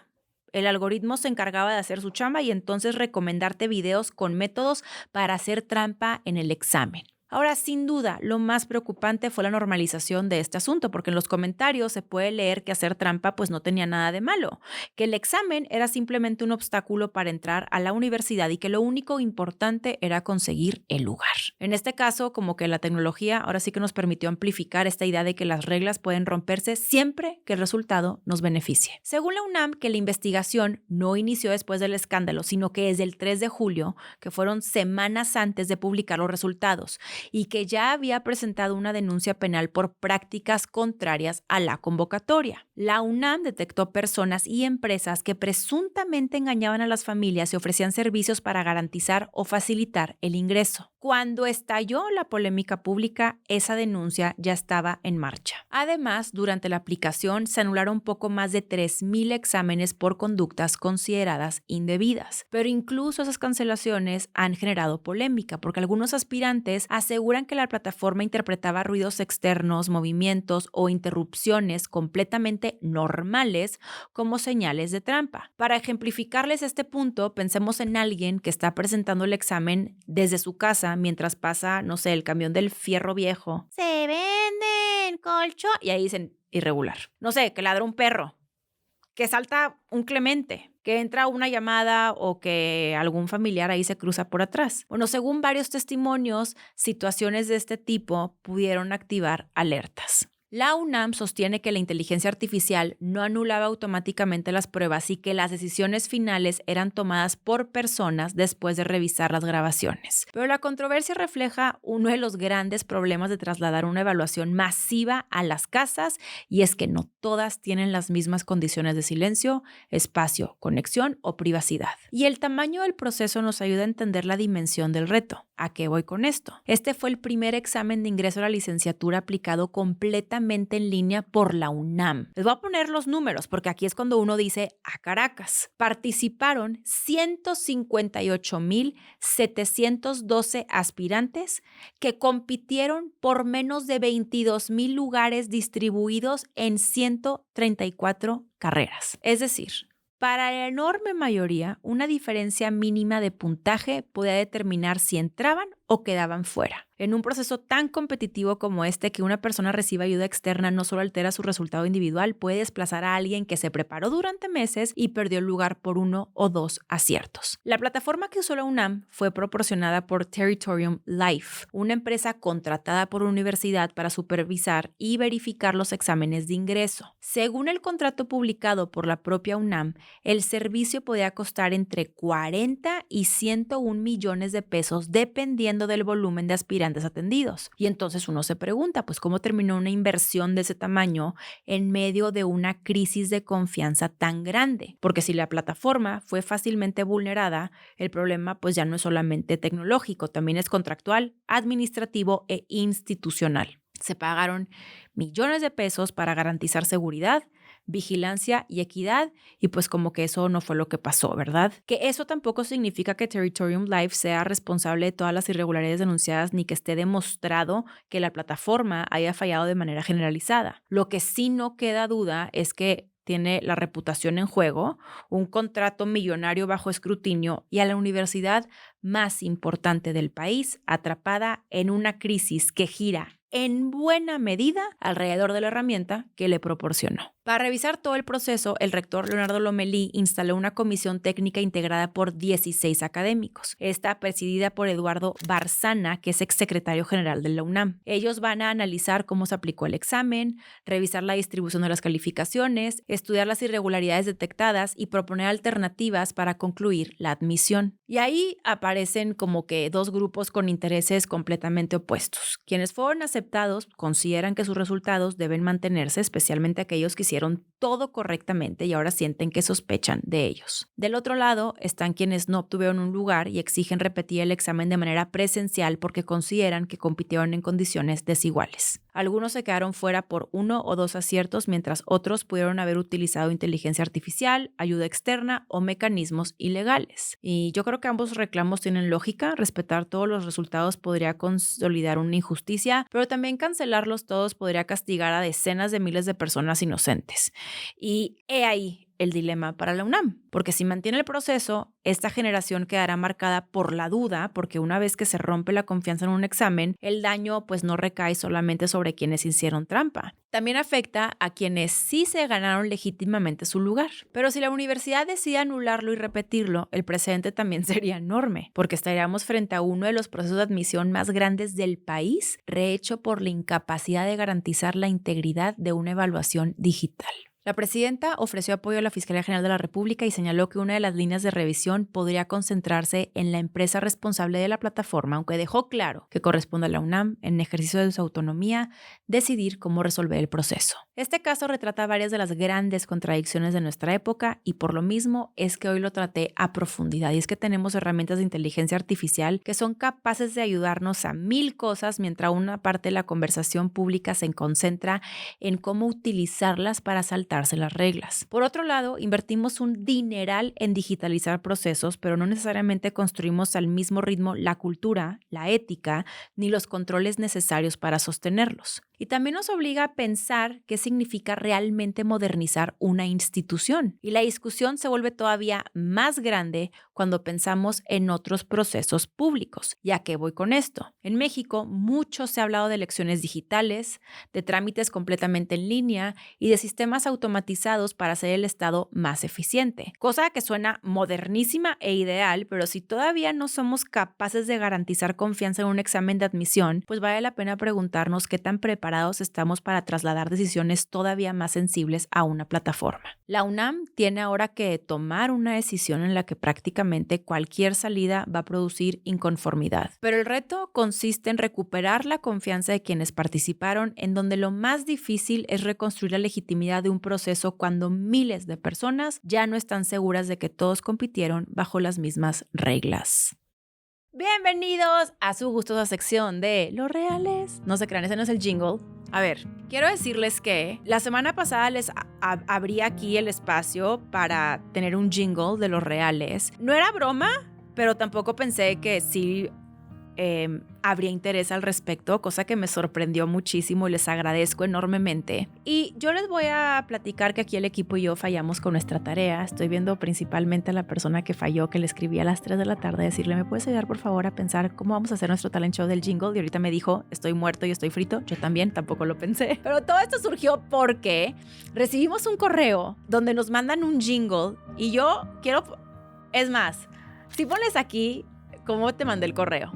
el algoritmo se encargaba de hacer su chamba y entonces recomendarte videos con métodos para hacer trampa en el examen. Ahora, sin duda, lo más preocupante fue la normalización de este asunto, porque en los comentarios se puede leer que hacer trampa pues no tenía nada de malo, que el examen era simplemente un obstáculo para entrar a la universidad y que lo único importante era conseguir el lugar. En este caso, como que la tecnología ahora sí que nos permitió amplificar esta idea de que las reglas pueden romperse siempre que el resultado nos beneficie. Según la UNAM, que la investigación no inició después del escándalo, sino que desde el 3 de julio, que fueron semanas antes de publicar los resultados, y que ya había presentado una denuncia penal por prácticas contrarias a la convocatoria. La UNAM detectó personas y empresas que presuntamente engañaban a las familias y ofrecían servicios para garantizar o facilitar el ingreso. Cuando estalló la polémica pública, esa denuncia ya estaba en marcha. Además, durante la aplicación se anularon poco más de 3,000 exámenes por conductas consideradas indebidas. Pero incluso esas cancelaciones han generado polémica porque algunos aspirantes aseguran que la plataforma interpretaba ruidos externos, movimientos o interrupciones completamente normales como señales de trampa. Para ejemplificarles este punto, pensemos en alguien que está presentando el examen desde su casa mientras pasa, no sé, el camión del fierro viejo. Se venden colchón. Y ahí dicen irregular. No sé, que ladra un perro, que salta un Clemente, que entra una llamada o que algún familiar ahí se cruza por atrás. Bueno, según varios testimonios, situaciones de este tipo pudieron activar alertas. La UNAM sostiene que la inteligencia artificial no anulaba automáticamente las pruebas y que las decisiones finales eran tomadas por personas después de revisar las grabaciones. Pero la controversia refleja uno de los grandes problemas de trasladar una evaluación masiva a las casas, y es que no todas tienen las mismas condiciones de silencio, espacio, conexión o privacidad. Y el tamaño del proceso nos ayuda a entender la dimensión del reto. ¿A qué voy con esto? Este fue el primer examen de ingreso a la licenciatura aplicado completamente en línea por la UNAM. Les voy a poner los números porque aquí es cuando uno dice a Caracas. Participaron 158,712 aspirantes que compitieron por menos de 22,000 lugares distribuidos en 134 carreras. Es decir, para la enorme mayoría, una diferencia mínima de puntaje podía determinar si entraban o quedaban fuera. En un proceso tan competitivo como este, que una persona reciba ayuda externa no solo altera su resultado individual, puede desplazar a alguien que se preparó durante meses y perdió el lugar por 1 o 2 aciertos. La plataforma que usó la UNAM fue proporcionada por Territorium Life, una empresa contratada por la universidad para supervisar y verificar los exámenes de ingreso. Según el contrato publicado por la propia UNAM, el servicio podía costar entre 40 y 101 millones de pesos dependiendo del volumen de aspirantes atendidos. Y entonces uno se pregunta, pues, ¿cómo terminó una inversión de ese tamaño en medio de una crisis de confianza tan grande? Porque si la plataforma fue fácilmente vulnerada, el problema pues ya no es solamente tecnológico, también es contractual, administrativo e institucional. Se pagaron millones de pesos para garantizar seguridad, vigilancia y equidad, y pues como que eso no fue lo que pasó, ¿verdad? Que eso tampoco significa que Territorium Live sea responsable de todas las irregularidades denunciadas ni que esté demostrado que la plataforma haya fallado de manera generalizada. Lo que sí no queda duda es que tiene la reputación en juego, un contrato millonario bajo escrutinio y a la universidad más importante del país atrapada en una crisis que gira en buena medida alrededor de la herramienta que le proporcionó. Para revisar todo el proceso, el rector Leonardo Lomelí instaló una comisión técnica integrada por 16 académicos. Está presidida por Eduardo Barzana, que es exsecretario general de la UNAM. Ellos van a analizar cómo se aplicó el examen, revisar la distribución de las calificaciones, estudiar las irregularidades detectadas y proponer alternativas para concluir la admisión. Y ahí aparecen como que dos grupos con intereses completamente opuestos. Quienes fueron aceptados consideran que sus resultados deben mantenerse, especialmente aquellos que hicieron todo correctamente y ahora sienten que sospechan de ellos. Del otro lado están quienes no obtuvieron un lugar y exigen repetir el examen de manera presencial porque consideran que compitieron en condiciones desiguales. Algunos se quedaron fuera por 1 o 2 aciertos, mientras otros pudieron haber utilizado inteligencia artificial, ayuda externa o mecanismos ilegales. Y yo creo que ambos reclamos tienen lógica. Respetar todos los resultados podría consolidar una injusticia, pero también cancelarlos todos podría castigar a decenas de miles de personas inocentes. Y he ahí el dilema para la UNAM, porque si mantiene el proceso, esta generación quedará marcada por la duda, porque una vez que se rompe la confianza en un examen, el daño pues no recae solamente sobre quienes hicieron trampa. También afecta a quienes sí se ganaron legítimamente su lugar. Pero si la universidad decide anularlo y repetirlo, el precedente también sería enorme, porque estaríamos frente a uno de los procesos de admisión más grandes del país, rehecho por la incapacidad de garantizar la integridad de una evaluación digital. La presidenta ofreció apoyo a la Fiscalía General de la República y señaló que una de las líneas de revisión podría concentrarse en la empresa responsable de la plataforma, aunque dejó claro que corresponde a la UNAM, en ejercicio de su autonomía, decidir cómo resolver el proceso. Este caso retrata varias de las grandes contradicciones de nuestra época y por lo mismo es que hoy lo traté a profundidad. Y es que tenemos herramientas de inteligencia artificial que son capaces de ayudarnos a 1000 cosas, mientras una parte de la conversación pública se concentra en cómo utilizarlas para saltar las reglas. Por otro lado, invertimos un dineral en digitalizar procesos, pero no necesariamente construimos al mismo ritmo la cultura, la ética, ni los controles necesarios para sostenerlos. Y también nos obliga a pensar qué significa realmente modernizar una institución. Y la discusión se vuelve todavía más grande cuando pensamos en otros procesos públicos. ¿Y a qué voy con esto? En México, mucho se ha hablado de elecciones digitales, de trámites completamente en línea y de sistemas automatizados para hacer el Estado más eficiente. Cosa que suena modernísima e ideal, pero si todavía no somos capaces de garantizar confianza en un examen de admisión, pues vale la pena preguntarnos qué tan preparados estamos para trasladar decisiones todavía más sensibles a una plataforma. La UNAM tiene ahora que tomar una decisión en la que prácticamente cualquier salida va a producir inconformidad. Pero el reto consiste en recuperar la confianza de quienes participaron, en donde lo más difícil es reconstruir la legitimidad de un proceso cuando miles de personas ya no están seguras de que todos compitieron bajo las mismas reglas. Bienvenidos a su gustosa sección de Los Reales. No se crean, ese no es el jingle. A ver, quiero decirles que la semana pasada les abrí aquí el espacio para tener un jingle de Los Reales. No era broma, pero tampoco pensé que sí habría interés al respecto, cosa que me sorprendió muchísimo y les agradezco enormemente. Y yo les voy a platicar que aquí el equipo y yo fallamos con nuestra tarea. Estoy viendo principalmente a la persona que falló, que le escribí a las 3 de la tarde, decirle, ¿me puedes ayudar por favor a pensar cómo vamos a hacer nuestro talent show del jingle? Y ahorita me dijo, estoy muerto y estoy frito. Yo también, tampoco lo pensé. Pero todo esto surgió porque recibimos un correo donde nos mandan un jingle y yo quiero, es más, si pones aquí cómo te mandé el correo.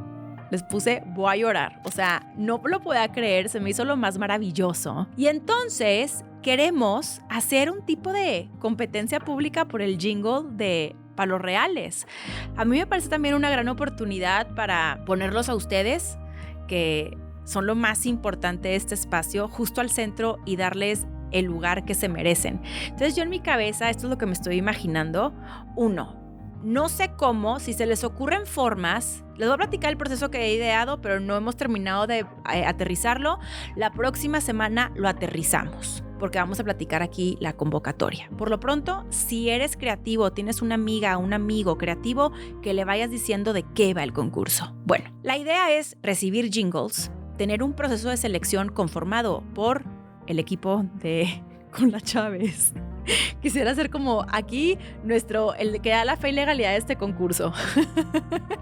Les puse, voy a llorar. O sea, no lo podía creer, se me hizo lo más maravilloso. Y entonces queremos hacer un tipo de competencia pública por el jingle para Los Reales. A mí me parece también una gran oportunidad para ponerlos a ustedes, que son lo más importante de este espacio, justo al centro y darles el lugar que se merecen. Entonces yo en mi cabeza, esto es lo que me estoy imaginando. 1. No sé cómo, si se les ocurren formas, les voy a platicar el proceso que he ideado, pero no hemos terminado de aterrizarlo. La próxima semana lo aterrizamos. porque vamos a platicar aquí la convocatoria. Por lo pronto, si eres creativo, tienes una amiga o un amigo creativo, que le vayas diciendo de qué va el concurso. Bueno, la idea es recibir jingles, tener un proceso de selección conformado por el equipo de Con la Chávez. Quisiera ser como aquí el que da la fe y legalidad de este concurso.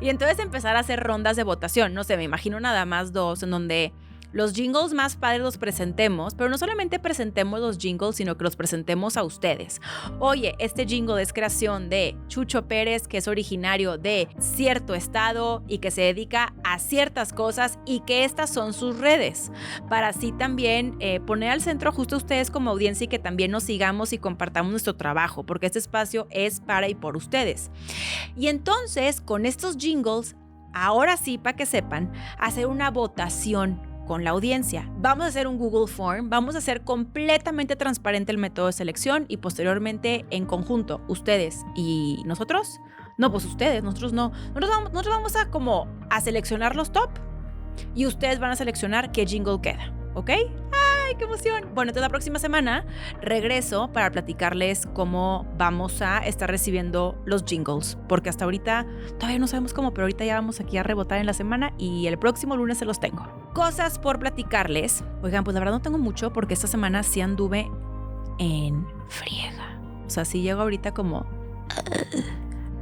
Y entonces empezar a hacer rondas de votación. No sé, me imagino nada más 2 en donde los jingles más padres los presentemos, pero no solamente presentemos los jingles, sino que los presentemos a ustedes. Oye, este jingle es creación de Chucho Pérez, que es originario de cierto estado y que se dedica a ciertas cosas y que estas son sus redes, para así también poner al centro justo a ustedes como audiencia y que también nos sigamos y compartamos nuestro trabajo, porque este espacio es para y por ustedes. Y entonces, con estos jingles, ahora sí, para que sepan, hacer una votación con la audiencia. Vamos a hacer un Google Form, vamos a hacer completamente transparente el método de selección y posteriormente en conjunto, ustedes y nosotros. No, pues ustedes, nosotros no. Nosotros vamos a seleccionar los top y ustedes van a seleccionar qué jingle queda, ¿ok? ¡Ay, qué emoción! Bueno, entonces la próxima semana regreso para platicarles cómo vamos a estar recibiendo los jingles, porque hasta ahorita todavía no sabemos cómo, pero ahorita ya vamos aquí a rebotar en la semana y el próximo lunes se los tengo. Cosas por platicarles. Oigan, pues la verdad no tengo mucho porque esta semana sí anduve en friega. O sea, sí llego ahorita como...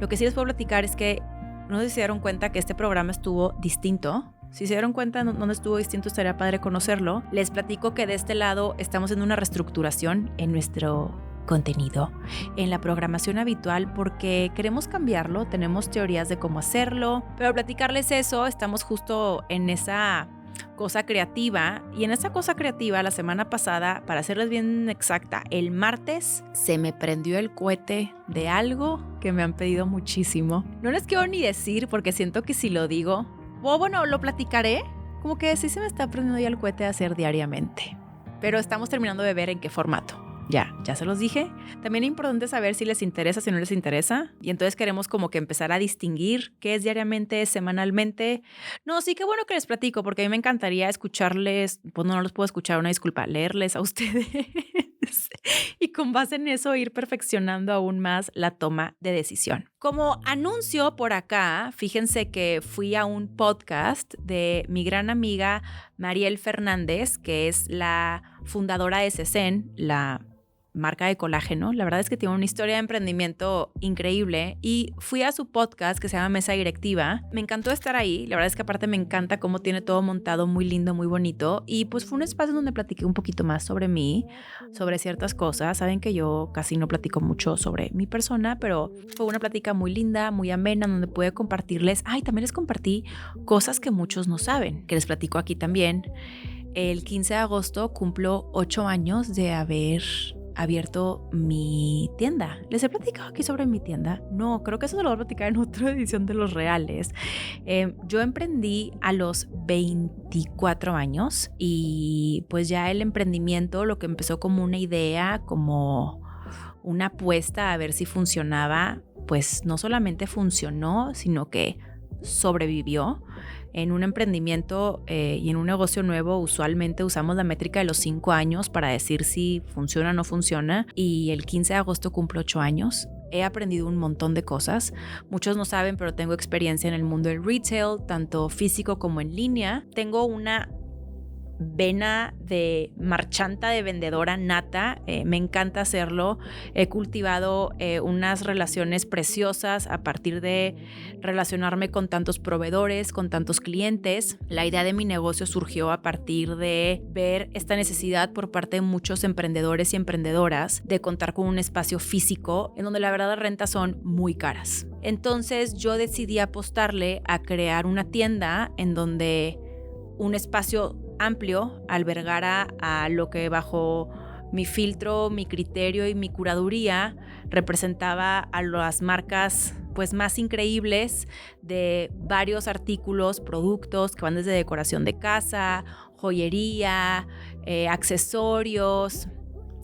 Lo que sí les puedo platicar es que no sé si se dieron cuenta que este programa estuvo distinto. Si se dieron cuenta dónde estuvo distinto, estaría padre conocerlo. Les platico que de este lado estamos en una reestructuración en nuestro contenido, en la programación habitual, porque queremos cambiarlo, tenemos teorías de cómo hacerlo, pero al platicarles eso, estamos justo en esa cosa creativa, y en esa cosa creativa la semana pasada, para serles bien exacta, el martes se me prendió el cohete de algo que me han pedido muchísimo. No les quiero ni decir porque siento que si lo digo, o bueno, lo platicaré, como que sí se me está prendiendo ya el cohete de hacer diariamente. Pero estamos terminando de ver en qué formato. Ya se los dije. También es importante saber si les interesa, si no les interesa. Y entonces queremos como que empezar a distinguir qué es diariamente, semanalmente. No, sí, qué bueno que les platico, porque a mí me encantaría escucharles, pues no los puedo escuchar, una disculpa, leerles a ustedes. Y con base en eso ir perfeccionando aún más la toma de decisión. Como anuncio por acá, fíjense que fui a un podcast de mi gran amiga Mariel Fernández, que es la fundadora de Cesen, la marca de colágeno. La verdad es que tiene una historia de emprendimiento increíble y fui a su podcast que se llama Mesa Directiva. Me encantó estar ahí. La verdad es que aparte me encanta cómo tiene todo montado, muy lindo, muy bonito. Y pues fue un espacio donde platiqué un poquito más sobre mí, sobre ciertas cosas. Saben que yo casi no platico mucho sobre mi persona, pero fue una plática muy linda, muy amena, donde pude compartirles. También les compartí cosas que muchos no saben, que les platico aquí también. El 15 de agosto cumplo 8 años de haber abierto mi tienda. ¿Les he platicado aquí sobre mi tienda? No, creo que eso se lo voy a platicar en otra edición de Los Reales. Yo emprendí a los 24 años y pues ya el emprendimiento, lo que empezó como una idea, como una apuesta a ver si funcionaba, pues no solamente funcionó, sino que sobrevivió. En un emprendimiento y en un negocio nuevo usualmente usamos la métrica de los 5 años para decir si funciona o no funciona, y el 15 de agosto cumplo 8 años. He aprendido un montón de cosas. Muchos no saben, pero tengo experiencia en el mundo del retail, tanto físico como en línea. Tengo una vena de marchanta, de vendedora nata. Me encanta hacerlo. He cultivado unas relaciones preciosas a partir de relacionarme con tantos proveedores, con tantos clientes. La idea de mi negocio surgió a partir de ver esta necesidad por parte de muchos emprendedores y emprendedoras de contar con un espacio físico en donde la verdad las rentas son muy caras. Entonces yo decidí apostarle a crear una tienda en donde un espacio amplio albergara a lo que bajo mi filtro, mi criterio y mi curaduría representaba a las marcas pues más increíbles de varios artículos, productos que van desde decoración de casa, joyería, accesorios,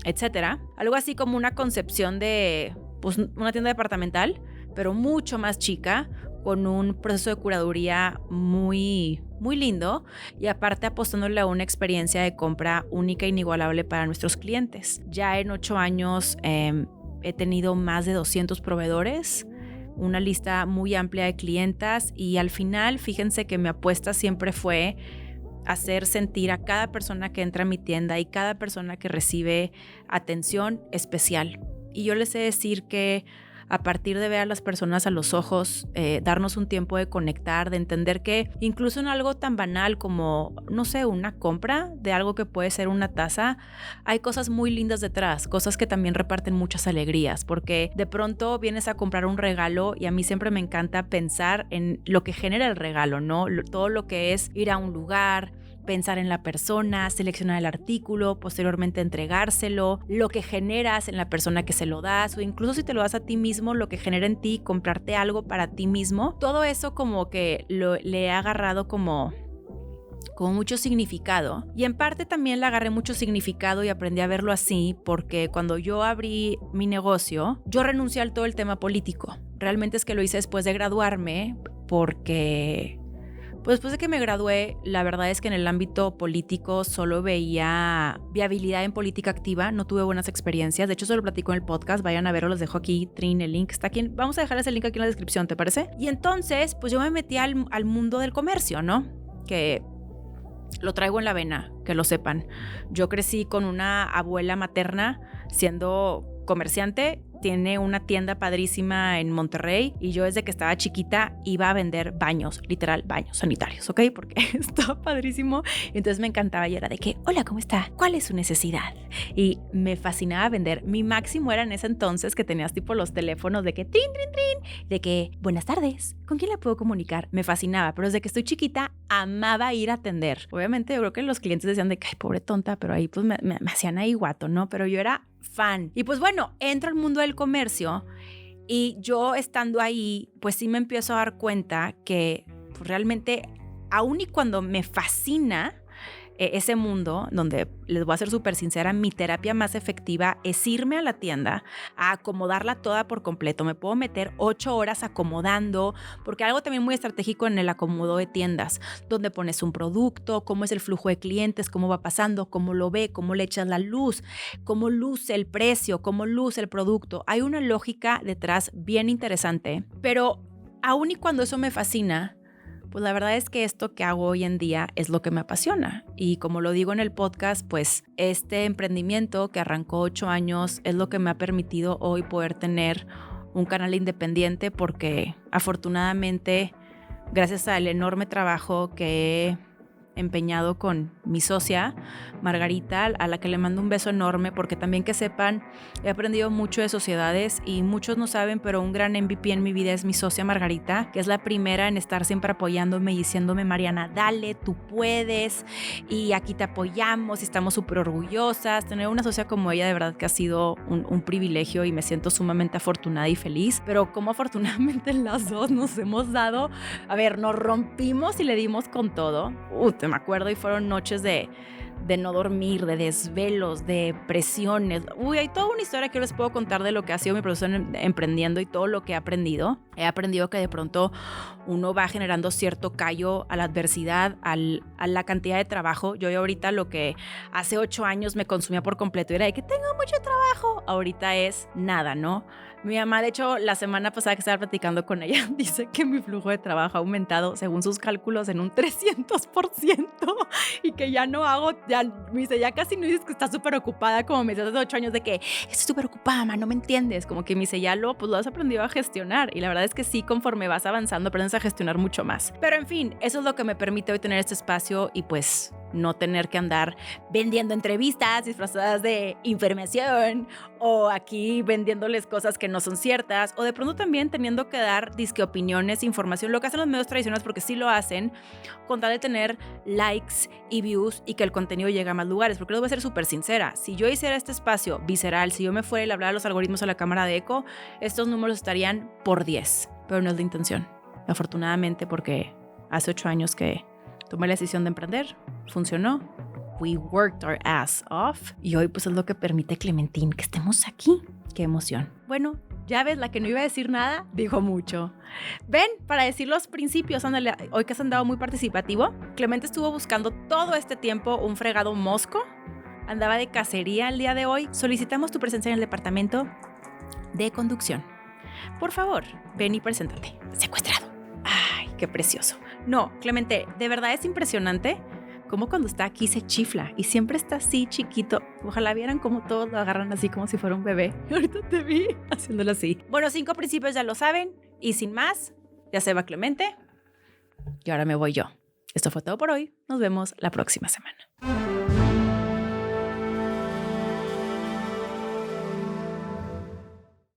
etcétera. Algo así como una concepción de pues una tienda departamental, pero mucho más chica, con un proceso de curaduría muy, muy lindo y aparte apostándole a una experiencia de compra única e inigualable para nuestros clientes. Ya en 8 años he tenido más de 200 proveedores, una lista muy amplia de clientas y al final, fíjense que mi apuesta siempre fue hacer sentir a cada persona que entra a mi tienda y cada persona que recibe atención especial. Y yo les sé decir que a partir de ver a las personas a los ojos, darnos un tiempo de conectar, de entender que incluso en algo tan banal como, no sé, una compra de algo que puede ser una taza, hay cosas muy lindas detrás, cosas que también reparten muchas alegrías, porque de pronto vienes a comprar un regalo y a mí siempre me encanta pensar en lo que genera el regalo, ¿no? Todo lo que es ir a un lugar, pensar en la persona, seleccionar el artículo, posteriormente entregárselo, lo que generas en la persona que se lo das o incluso si te lo das a ti mismo, lo que genera en ti, comprarte algo para ti mismo. Todo eso como que le he agarrado como mucho significado y en parte también le agarré mucho significado y aprendí a verlo así porque cuando yo abrí mi negocio, yo renuncié al todo el tema político. Realmente es que lo hice después de graduarme porque pues después de que me gradué, la verdad es que en el ámbito político solo veía viabilidad en política activa, no tuve buenas experiencias, de hecho se lo platico en el podcast, vayan a verlo, les dejo aquí, Trin, el link está aquí, vamos a dejar ese link aquí en la descripción, ¿te parece? Y entonces, pues yo me metí al mundo del comercio, ¿no? Que lo traigo en la vena, que lo sepan. Yo crecí con una abuela materna siendo comerciante, tiene una tienda padrísima en Monterrey y yo desde que estaba chiquita iba a vender baños, literal baños sanitarios, ¿ok? Porque estaba padrísimo. Entonces me encantaba y era de que, hola, ¿cómo está? ¿Cuál es su necesidad? Y me fascinaba vender. Mi máximo era en ese entonces que tenías tipo los teléfonos de que trin, trin, trin, de que buenas tardes, ¿con quién le puedo comunicar? Me fascinaba, pero desde que estoy chiquita amaba ir a atender. Obviamente yo creo que los clientes decían de que, ay, pobre tonta, pero ahí pues me hacían ahí guato, ¿no? Pero yo era fan. Y pues bueno, entro al mundo del comercio y yo estando ahí, pues sí me empiezo a dar cuenta que pues, realmente, aun y cuando me fascina ese mundo, donde les voy a ser súper sincera, mi terapia más efectiva es irme a la tienda a acomodarla toda por completo. Me puedo meter 8 horas acomodando, porque algo también muy estratégico en el acomodo de tiendas, donde pones un producto, cómo es el flujo de clientes, cómo va pasando, cómo lo ve, cómo le echas la luz, cómo luce el precio, cómo luce el producto. Hay una lógica detrás bien interesante, pero aun y cuando eso me fascina, pues la verdad es que esto que hago hoy en día es lo que me apasiona. Y como lo digo en el podcast, pues este emprendimiento que arrancó 8 años es lo que me ha permitido hoy poder tener un canal independiente porque afortunadamente, gracias al enorme trabajo que he empeñado con mi socia, Margarita, a la que le mando un beso enorme porque también que sepan, he aprendido mucho de sociedades y muchos no saben, pero un gran MVP en mi vida es mi socia Margarita, que es la primera en estar siempre apoyándome y diciéndome, Mariana, dale, tú puedes y aquí te apoyamos y estamos súper orgullosas. Tener una socia como ella de verdad que ha sido un privilegio y me siento sumamente afortunada y feliz, pero como afortunadamente las dos nos hemos dado, a ver, nos rompimos y le dimos con todo. Te me acuerdo y fueron noches de no dormir, de desvelos, de presiones. Hay toda una historia que yo les puedo contar de lo que ha sido mi proceso emprendiendo y todo lo que he aprendido. He aprendido que de pronto uno va generando cierto callo a la adversidad, a la cantidad de trabajo. Yo ahorita lo que hace 8 años me consumía por completo era de que tengo mucho trabajo. Ahorita es nada, ¿no? Mi mamá, de hecho, la semana pasada que estaba platicando con ella, dice que mi flujo de trabajo ha aumentado, según sus cálculos, en un 300% y que ya no hago, ya me dice, ya casi no dices que estás súper ocupada, como me dices hace 8 años de que estoy súper ocupada, ma, no me entiendes, como que me dice, ya lo has aprendido a gestionar y la verdad es que sí, conforme vas avanzando, aprendes a gestionar mucho más. Pero en fin, eso es lo que me permite hoy tener este espacio y pues no tener que andar vendiendo entrevistas disfrazadas de información o aquí vendiéndoles cosas que no son ciertas o de pronto también teniendo que dar disque opiniones, información, lo que hacen los medios tradicionales porque sí lo hacen con tal de tener likes y views y que el contenido llegue a más lugares, porque les voy a ser súper sincera, si yo hiciera este espacio visceral, si yo me fuera y le hablara a los algoritmos a la cámara de eco, estos números estarían por 10, pero no es la intención, afortunadamente, porque hace 8 años que tomé la decisión de emprender, funcionó, we worked our ass off y hoy pues es lo que permite Clementine que estemos aquí. ¡Qué emoción! Bueno, Ya ves, la que no iba a decir nada, dijo mucho. Ven, para decir los principios, ándale, hoy que has andado muy participativo, Clemente estuvo buscando todo este tiempo un fregado mosco. Andaba de cacería el día de hoy. Solicitamos tu presencia en el departamento de conducción. Por favor, ven y preséntate. Secuestrado. Ay, qué precioso. No, Clemente, de verdad es impresionante cómo cuando está aquí se chifla y siempre está así chiquito. Ojalá vieran cómo todos lo agarran así como si fuera un bebé. Ahorita te vi haciéndolo así. Bueno, 5 principios ya lo saben y sin más, ya se va Clemente y ahora me voy yo. Esto fue todo por hoy. Nos vemos la próxima semana.